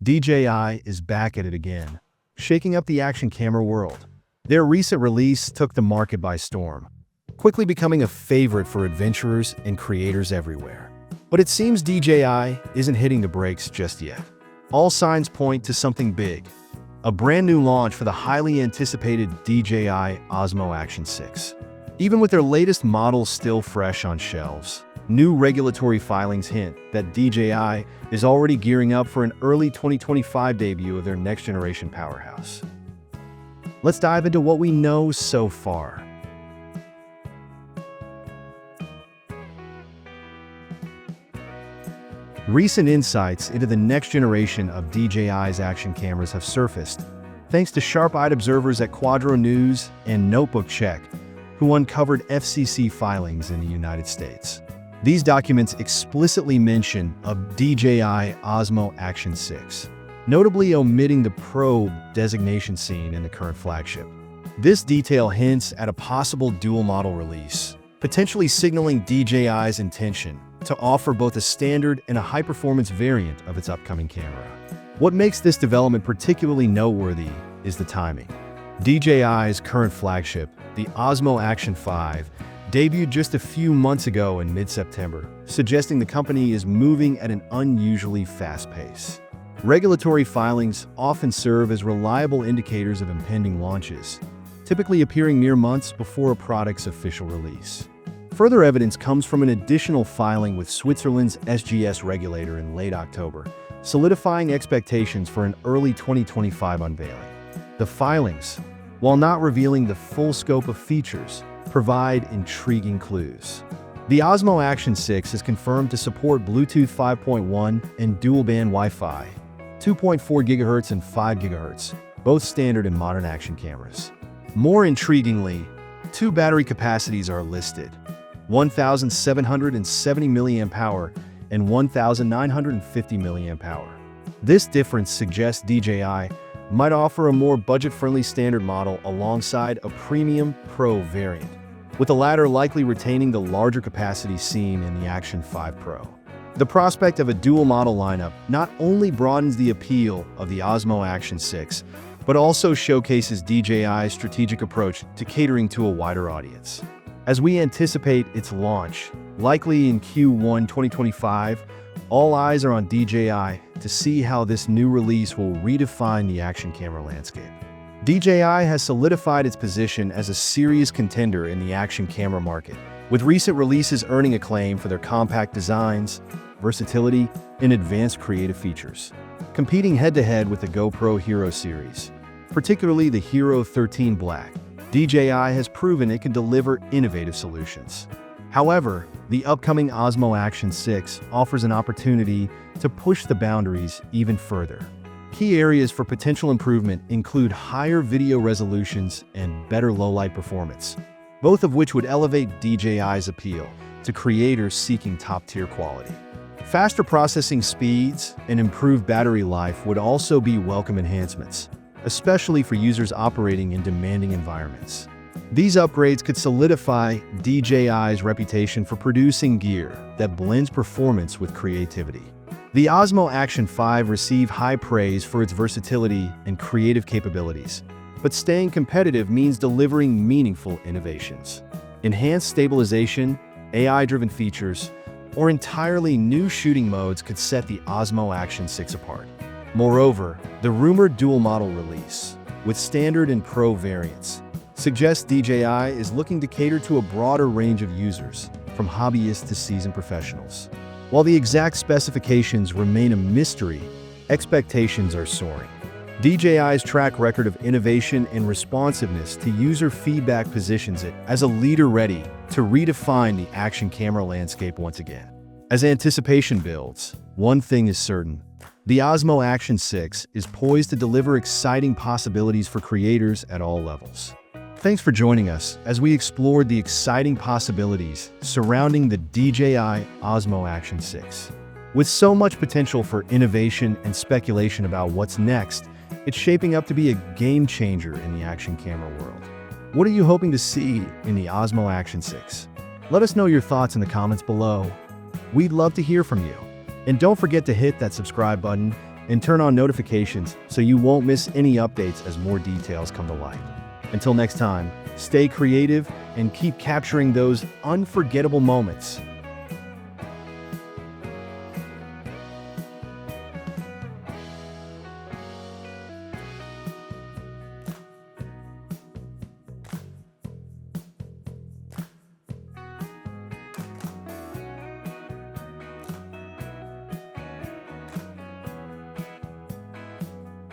DJI is back at it again, shaking up the action camera world. Their recent release took the market by storm, quickly becoming a favorite for adventurers and creators everywhere. But it seems DJI isn't hitting the brakes just yet. All signs point to something big. A brand new launch for the highly anticipated DJI Osmo Action 6. Even with their latest models still fresh on shelves, new regulatory filings hint that DJI is already gearing up for an early 2025 debut of their next-generation powerhouse. Let's dive into what we know so far. Recent insights into the next generation of DJI's action cameras have surfaced, thanks to sharp-eyed observers at Quadro News and Notebook Check, who uncovered FCC filings in the United States. These documents explicitly mention a DJI Osmo Action 6, notably omitting the probe designation seen in the current flagship. This detail hints at a possible dual-model release, potentially signaling DJI's intention to offer both a standard and a high-performance variant of its upcoming camera. What makes this development particularly noteworthy is the timing. DJI's current flagship, the Osmo Action 5, debuted just a few months ago in mid-September, suggesting the company is moving at an unusually fast pace. Regulatory filings often serve as reliable indicators of impending launches, typically appearing mere months before a product's official release. Further evidence comes from an additional filing with Switzerland's SGS regulator in late October, solidifying expectations for an early 2025 unveiling. The filings, while not revealing the full scope of features, provide intriguing clues. The Osmo Action 6 is confirmed to support Bluetooth 5.1 and dual-band Wi-Fi, 2.4 GHz and 5 GHz, both standard in modern action cameras. More intriguingly, two battery capacities are listed: 1,770 mAh and 1,950 mAh. This difference suggests DJI might offer a more budget-friendly standard model alongside a premium Pro variant, with the latter likely retaining the larger capacity seen in the Action 5 Pro. The prospect of a dual-model lineup not only broadens the appeal of the Osmo Action 6, but also showcases DJI's strategic approach to catering to a wider audience. As we anticipate its launch, likely in Q1 2025, all eyes are on DJI to see how this new release will redefine the action camera landscape. DJI has solidified its position as a serious contender in the action camera market, with recent releases earning acclaim for their compact designs, versatility, and advanced creative features. Competing head-to-head with the GoPro Hero series, particularly the Hero 13 Black, DJI has proven it can deliver innovative solutions. However, the upcoming Osmo Action 6 offers an opportunity to push the boundaries even further. Key areas for potential improvement include higher video resolutions and better low-light performance, both of which would elevate DJI's appeal to creators seeking top-tier quality. Faster processing speeds and improved battery life would also be welcome enhancements, especially for users operating in demanding environments. These upgrades could solidify DJI's reputation for producing gear that blends performance with creativity. The Osmo Action 5 received high praise for its versatility and creative capabilities, but staying competitive means delivering meaningful innovations. Enhanced stabilization, AI-driven features, or entirely new shooting modes could set the Osmo Action 6 apart. Moreover, the rumored dual-model release, with standard and Pro variants, suggests DJI is looking to cater to a broader range of users, from hobbyists to seasoned professionals. While the exact specifications remain a mystery, expectations are soaring. DJI's track record of innovation and responsiveness to user feedback positions it as a leader ready to redefine the action camera landscape once again. As anticipation builds, one thing is certain: the Osmo Action 6 is poised to deliver exciting possibilities for creators at all levels. Thanks for joining us as we explored the exciting possibilities surrounding the DJI Osmo Action 6. With so much potential for innovation and speculation about what's next, it's shaping up to be a game changer in the action camera world. What are you hoping to see in the Osmo Action 6? Let us know your thoughts in the comments below. We'd love to hear from you. And don't forget to hit that subscribe button and turn on notifications so you won't miss any updates as more details come to light. Until next time, stay creative and keep capturing those unforgettable moments.